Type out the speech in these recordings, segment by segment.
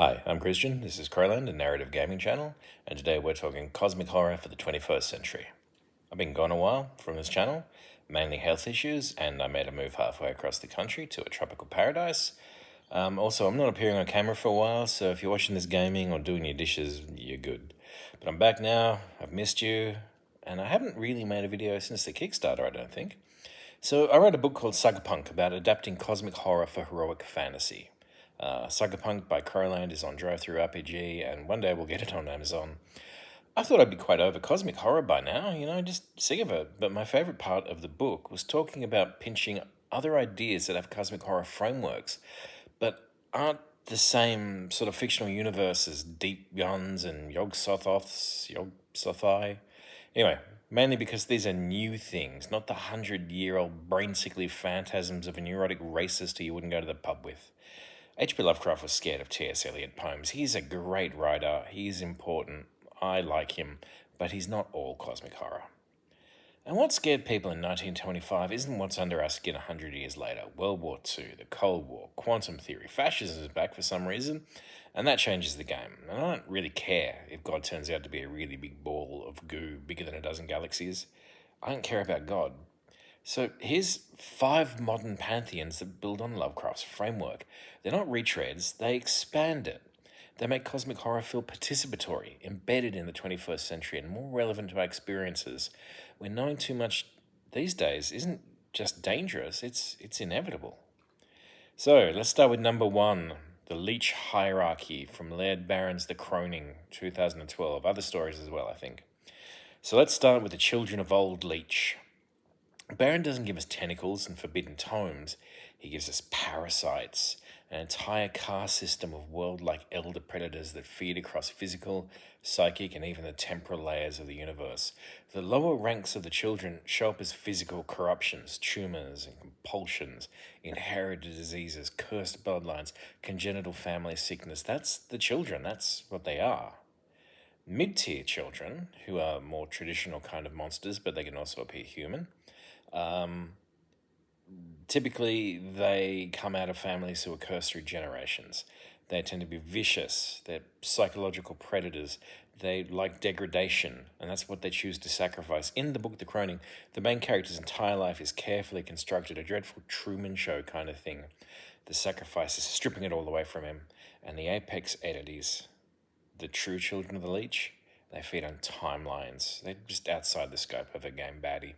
Hi, I'm Christian. This is Crowland, a narrative gaming channel, and today we're talking cosmic horror for the 21st century. I've been gone a while from this channel, mainly health issues, and I made a move halfway across the country to a tropical paradise. Also, I'm not appearing on camera for a while, so if you're watching this gaming or doing your dishes, you're good. But I'm back now, I've missed you, and I haven't really made a video since the Kickstarter, I don't think. So I wrote a book called Cyberpunk about adapting cosmic horror for heroic fantasy. Cyberpunk by Crowland is on DriveThruRPG, and one day we'll get it on Amazon. I thought I'd be quite over cosmic horror by now, just sick of it. But my favourite part of the book was talking about pinching other ideas that have cosmic horror frameworks, but aren't the same sort of fictional universe as Deep Guns and Yog-Sothoths, Yog-Sothoths. Anyway, mainly because these are new things, not the 100-year-old brain-sickly phantasms of a neurotic racist who you wouldn't go to the pub with. H.P. Lovecraft was scared of T.S. Eliot poems. He's a great writer. He's important. I like him. But he's not all cosmic horror. And what scared people in 1925 isn't what's under our skin 100 years later. World War II, the Cold War, quantum theory, fascism is back for some reason, and that changes the game. And I don't really care if God turns out to be a really big ball of goo bigger than a dozen galaxies. I don't care about God. So here's 5 modern pantheons that build on Lovecraft's framework. They're not retreads, they expand it. They make cosmic horror feel participatory, embedded in the 21st century, and more relevant to our experiences, where knowing too much these days isn't just dangerous, it's inevitable. So let's start with number 1, the Leech Hierarchy from Laird Barron's The Croning, 2012. Other stories as well, I think. So let's start with the Children of Old Leech. Barron doesn't give us tentacles and forbidden tomes. He gives us parasites, an entire caste system of world-like elder predators that feed across physical, psychic, and even the temporal layers of the universe. The lower ranks of the children show up as physical corruptions, tumors and compulsions, inherited diseases, cursed bloodlines, congenital family sickness. That's the children. That's what they are. Mid-tier children, who are more traditional kind of monsters, but they can also appear human, typically they come out of families who are cursed through generations. They tend to be vicious, they're psychological predators, they like degradation, and that's what they choose to sacrifice. In the book The Croning, the main character's entire life is carefully constructed, a dreadful Truman Show kind of thing. The sacrifice is stripping it all away from him, and the apex entities, the true children of the Leech, they feed on timelines. They're just outside the scope of a game baddie.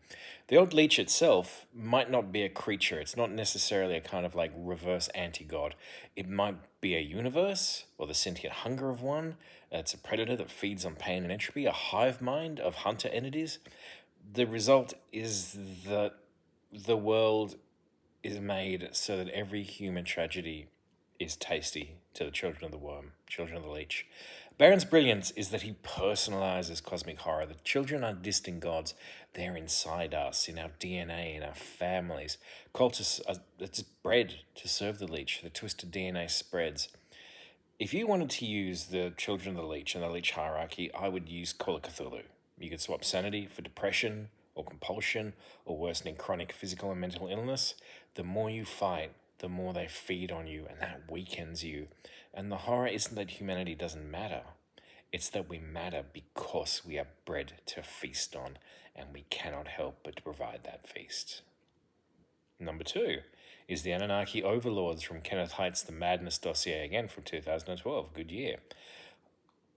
The old Leech itself might not be a creature. It's not necessarily a kind of like reverse anti-god. It might be a universe or the sentient hunger of one. It's a predator that feeds on pain and entropy, a hive mind of hunter entities. The result is that the world is made so that every human tragedy is tasty to the children of the worm, children of the Leech. Barron's brilliance is that he personalizes cosmic horror. The children are distant gods. They're inside us, in our DNA, in our families. Cultists are just bred to serve the Leech. The twisted DNA spreads. If you wanted to use the children of the Leech and the Leech hierarchy, I would use Call of Cthulhu. You could swap sanity for depression or compulsion or worsening chronic physical and mental illness. The more you fight, the more they feed on you, and that weakens you. And the horror isn't that humanity doesn't matter. It's that we matter because we are bred to feast on, and we cannot help but to provide that feast. Number 2 is the Anunnaki Overlords from Kenneth Haight's The Madness Dossier, again from 2012. Good year.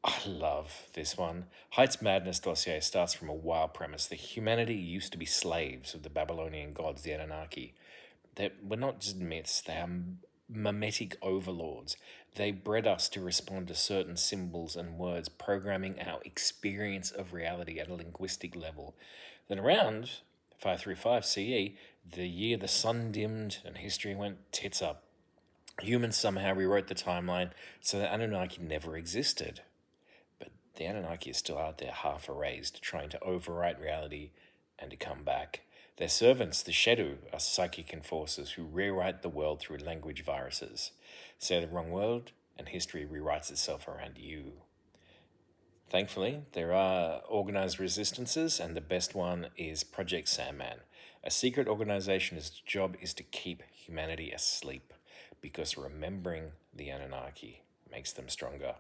I love this one. Haight's Madness Dossier starts from a wild premise that humanity used to be slaves of the Babylonian gods, the Anunnaki. They were not just myths, they are mimetic overlords. They bred us to respond to certain symbols and words, programming our experience of reality at a linguistic level. Then around 535 CE, the year the sun dimmed and history went tits up, humans somehow rewrote the timeline so that Anunnaki never existed. But the Anunnaki is still out there half erased, trying to overwrite reality and to come back. Their servants, the Shedu, are psychic enforcers who rewrite the world through language viruses. Say the wrong word, and history rewrites itself around you. Thankfully, there are organized resistances, and the best one is Project Sandman, a secret organization whose job is to keep humanity asleep, because remembering the Anunnaki makes them stronger.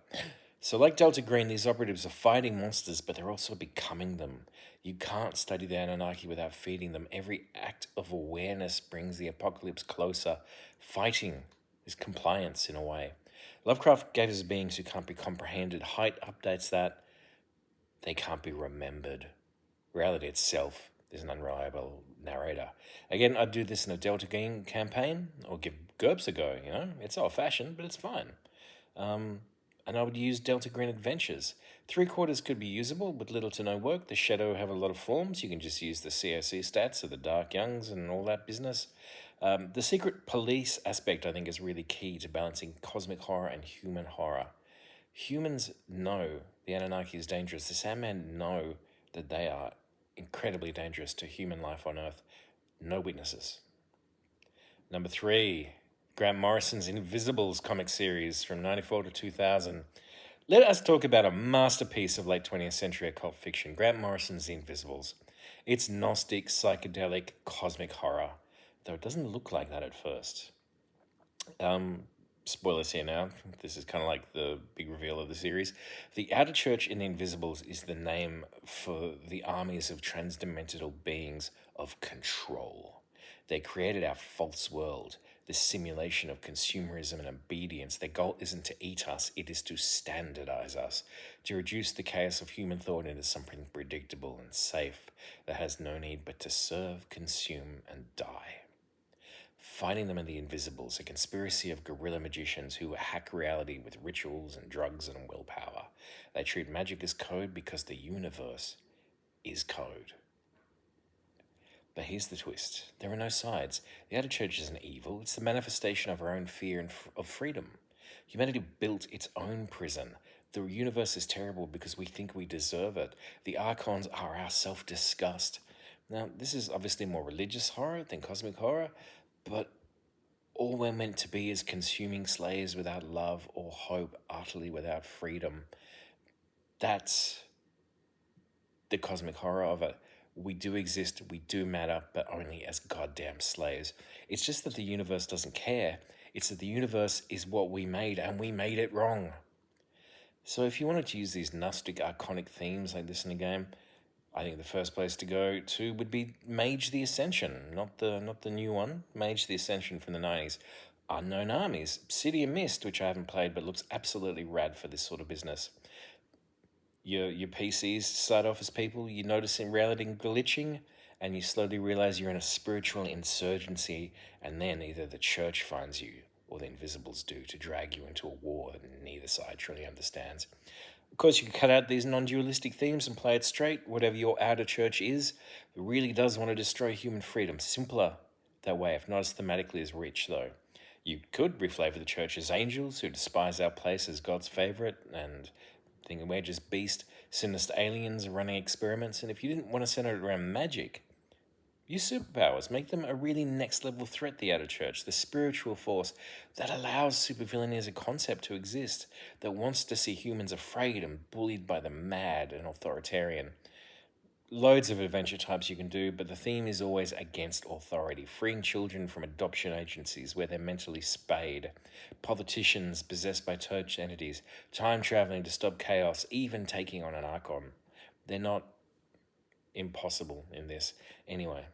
So, like Delta Green, these operatives are fighting monsters, but they're also becoming them. You can't study the Anunnaki without feeding them. Every act of awareness brings the apocalypse closer. Fighting is compliance in a way. Lovecraft gave us beings who can't be comprehended. Height updates that. They can't be remembered. Reality itself is an unreliable narrator. Again, I'd do this in a Delta Green campaign or give GURPS a go, you know? It's old fashioned, but it's fine. And I would use Delta Green Adventures. 3/4 could be usable with little to no work. The Shadow have a lot of forms. You can just use the COC stats of the Dark Youngs and all that business. The secret police aspect, I think, is really key to balancing cosmic horror and human horror. Humans know the Anunnaki is dangerous. The Sandman know that they are incredibly dangerous to human life on Earth. No witnesses. Number 3, Grant Morrison's Invisibles comic series from 94 to 2000. Let us talk about a masterpiece of late 20th century occult fiction, Grant Morrison's The Invisibles. It's Gnostic, psychedelic, cosmic horror, though it doesn't look like that at first. Spoilers here now. This is kind of like the big reveal of the series. The Outer Church in The Invisibles is the name for the armies of transdimensional beings of control. They created our false world, this simulation of consumerism and obedience. Their goal isn't to eat us, it is to standardize us, to reduce the chaos of human thought into something predictable and safe that has no need but to serve, consume, and die. Finding them in The Invisibles, a conspiracy of guerrilla magicians who hack reality with rituals and drugs and willpower. They treat magic as code because the universe is code. But here's the twist. There are no sides. The Outer Church isn't evil. It's the manifestation of our own fear and of freedom. Humanity built its own prison. The universe is terrible because we think we deserve it. The Archons are our self-disgust. Now, this is obviously more religious horror than cosmic horror, but all we're meant to be is consuming slaves without love or hope, utterly without freedom. That's the cosmic horror of it. We do exist, we do matter, but only as goddamn slaves. It's just that the universe doesn't care. It's that the universe is what we made, and we made it wrong. So if you wanted to use these Gnostic, archonic themes like this in a game, I think the first place to go to would be Mage the Ascension, not the new one. Mage the Ascension from the 90s. Unknown Armies, City of Mist, which I haven't played but looks absolutely rad for this sort of business. Your PCs start off as people, you notice in reality glitching, and you slowly realize you're in a spiritual insurgency, and then either the church finds you or the Invisibles do to drag you into a war that neither side truly understands. Of course, you can cut out these non-dualistic themes and play it straight. Whatever your outer church is, it really does want to destroy human freedom. Simpler that way, if not as thematically as rich, though. You could reflavor the church as angels who despise our place as God's favorite and thinking we're just beast, sinister aliens running experiments. And if you didn't want to center it around magic, use superpowers. Make them a really next-level threat, the Outer Church, the spiritual force that allows supervillainy as a concept to exist, that wants to see humans afraid and bullied by the mad and authoritarian. Loads of adventure types you can do, but the theme is always against authority, freeing children from adoption agencies where they're mentally spayed, politicians possessed by church entities, time traveling to stop chaos, even taking on an Archon. They're not impossible in this. Anyway,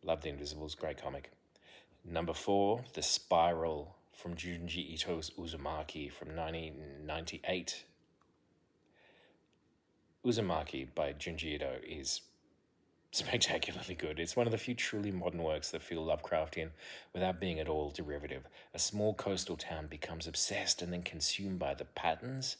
love The Invisibles, great comic. Number 4, The Spiral from Junji Ito's Uzumaki from 1998. Uzumaki by Junji Ito is spectacularly good. It's one of the few truly modern works that feel Lovecraftian without being at all derivative. A small coastal town becomes obsessed and then consumed by the patterns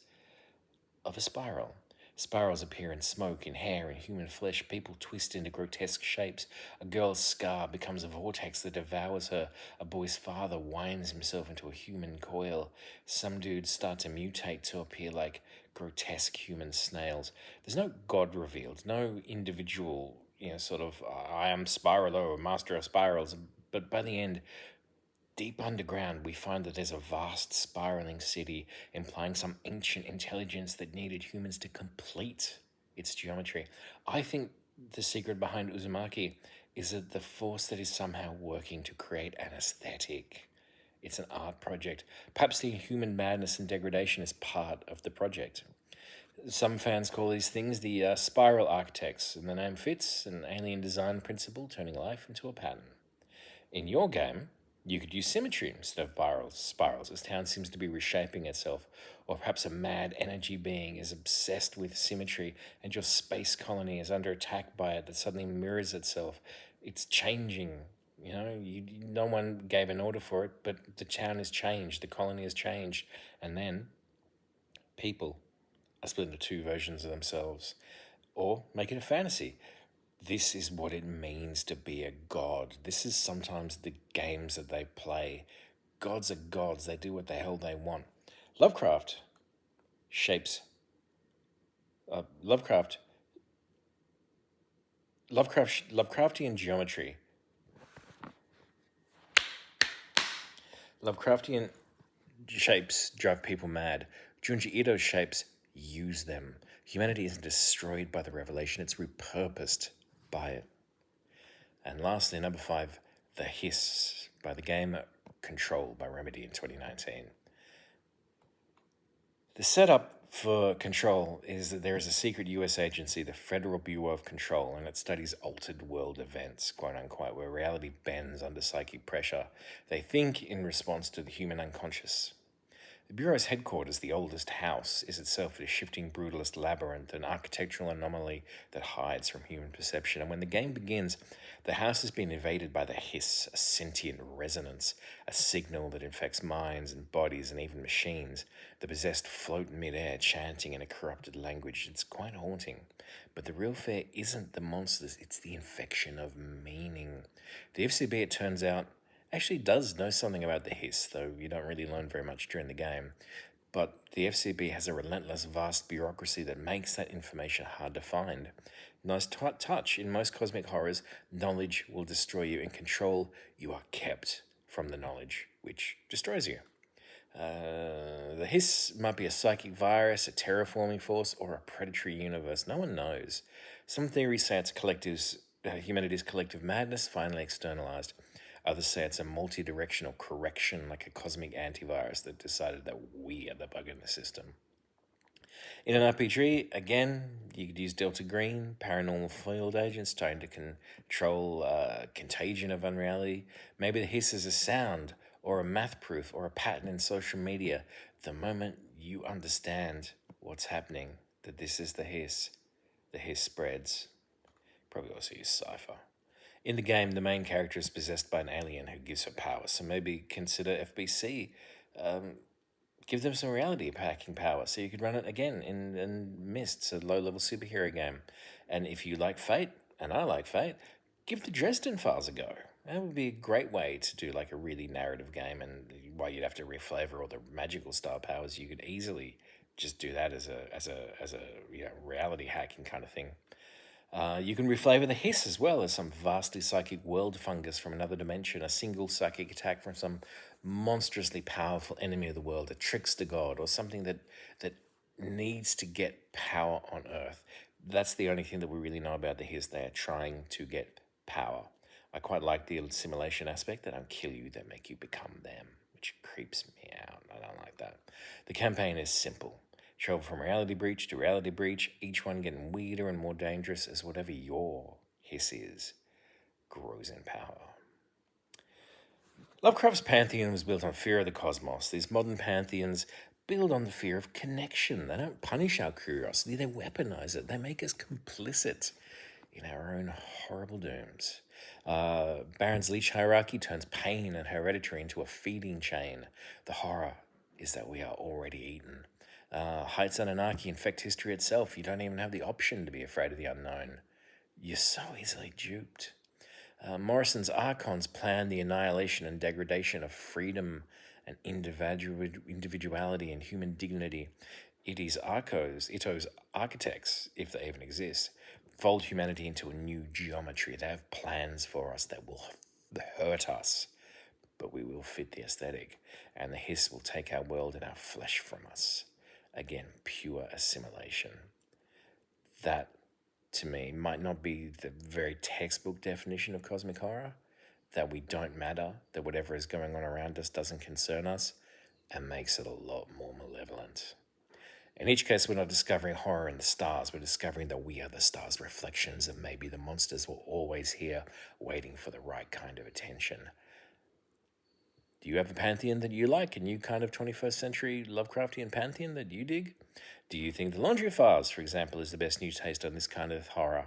of a spiral. Spirals appear in smoke, in hair, in human flesh. People twist into grotesque shapes. A girl's scar becomes a vortex that devours her. A boy's father winds himself into a human coil. Some dudes start to mutate to appear like grotesque human snails. There's no god revealed, no individual, sort of, I am Spiralo or master of spirals. But by the end, deep underground, we find that there's a vast spiraling city, implying some ancient intelligence that needed humans to complete its geometry. I think the secret behind Uzumaki is that the force that is somehow working to create an aesthetic It's an art project. Perhaps the human madness and degradation is part of the project. Some fans call these things the spiral architects, and the name fits an alien design principle turning life into a pattern. In your game, you could use symmetry instead of spirals, as town seems to be reshaping itself, or perhaps a mad energy being is obsessed with symmetry, and your space colony is under attack by it that suddenly mirrors itself. It's changing. No one gave an order for it, but the town has changed, the colony has changed, and then people are split into two versions of themselves. Or make it a fantasy. This is what it means to be a god. This is sometimes the games that they play. Gods are gods. They do what the hell they want. Lovecraft shapes. Lovecraftian geometry. Lovecraftian shapes drive people mad. Junji Ito's shapes use them. Humanity isn't destroyed by the revelation, it's repurposed by it. And lastly, number 5, The Hiss, by the game Control by Remedy in 2019. The setup for Control is that there is a secret US agency, the Federal Bureau of Control, and it studies altered world events, quote unquote, where reality bends under psychic pressure. They think in response to the human unconscious. The Bureau's headquarters, the oldest house, is itself a shifting brutalist labyrinth, an architectural anomaly that hides from human perception. And when the game begins, the house has been invaded by the hiss, a sentient resonance, a signal that infects minds and bodies and even machines. The possessed float in midair, chanting in a corrupted language. It's quite haunting. But the real fear isn't the monsters, it's the infection of meaning. The FCB, it turns out, actually does know something about the hiss, though you don't really learn very much during the game. But the FCB has a relentless, vast bureaucracy that makes that information hard to find. Nice touch. In most cosmic horrors, knowledge will destroy you. In Control, you are kept from the knowledge, which destroys you. The hiss might be a psychic virus, a terraforming force, or a predatory universe. No one knows. Some theories say it's humanity's collective madness finally externalized. Others say it's a multi-directional correction, like a cosmic antivirus that decided that we are the bug in the system. In an RPG, again, you could use Delta Green, paranormal field agents trying to control contagion of unreality. Maybe the hiss is a sound, or a math proof, or a pattern in social media. The moment you understand what's happening, that this is the hiss spreads. Probably also use Cypher. In the game, the main character is possessed by an alien who gives her powers, so maybe consider FBC. Give them some reality hacking power so you could run it again in Mists, a low-level superhero game. And if you like Fate, and I like Fate, give the Dresden Files a go. That would be a great way to do like a really narrative game, and while you'd have to reflavor all the magical style powers, you could easily just do that as a reality hacking kind of thing. You can reflavor the hiss as well as some vastly psychic world fungus from another dimension, a single psychic attack from some monstrously powerful enemy of the world, a trickster god, or something that needs to get power on Earth. That's the only thing that we really know about the hiss. They are trying to get power. I quite like the assimilation aspect. They don't kill you, they make you become them, which creeps me out. I don't like that. The campaign is simple. Travel from reality breach to reality breach, each one getting weirder and more dangerous as whatever your hiss is grows in power. Lovecraft's pantheon was built on fear of the cosmos. These modern pantheons build on the fear of connection. They don't punish our curiosity, they weaponize it. They make us complicit in our own horrible dooms. Baron's Leech hierarchy turns pain and hereditary into a feeding chain. The horror is that we are already eaten. Heights and anarchy infect history itself. You don't even have the option to be afraid of the unknown. You're so easily duped. Morrison's Archons plan the annihilation and degradation of freedom and individuality and human dignity. Ito's architects, if they even exist, fold humanity into a new geometry. They have plans for us that will hurt us, but we will fit the aesthetic, and the hiss will take our world and our flesh from us. Again, pure assimilation. That, to me, might not be the very textbook definition of cosmic horror. that we don't matter, that whatever is going on around us doesn't concern us, and makes it a lot more malevolent. In each case, we're not discovering horror in the stars, we're discovering that we are the stars' reflections, and maybe the monsters were always here, waiting for the right kind of attention. Do you have a pantheon that you like, a new kind of 21st century Lovecraftian pantheon that you dig? Do you think the Laundry Files, for example, is the best new taste on this kind of horror?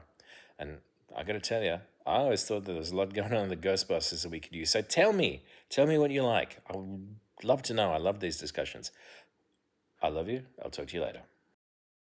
And I gotta tell you, I always thought that there was a lot going on in the Ghostbusters that we could use. So tell me what you like. I would love to know. I love these discussions. I love you. I'll talk to you later.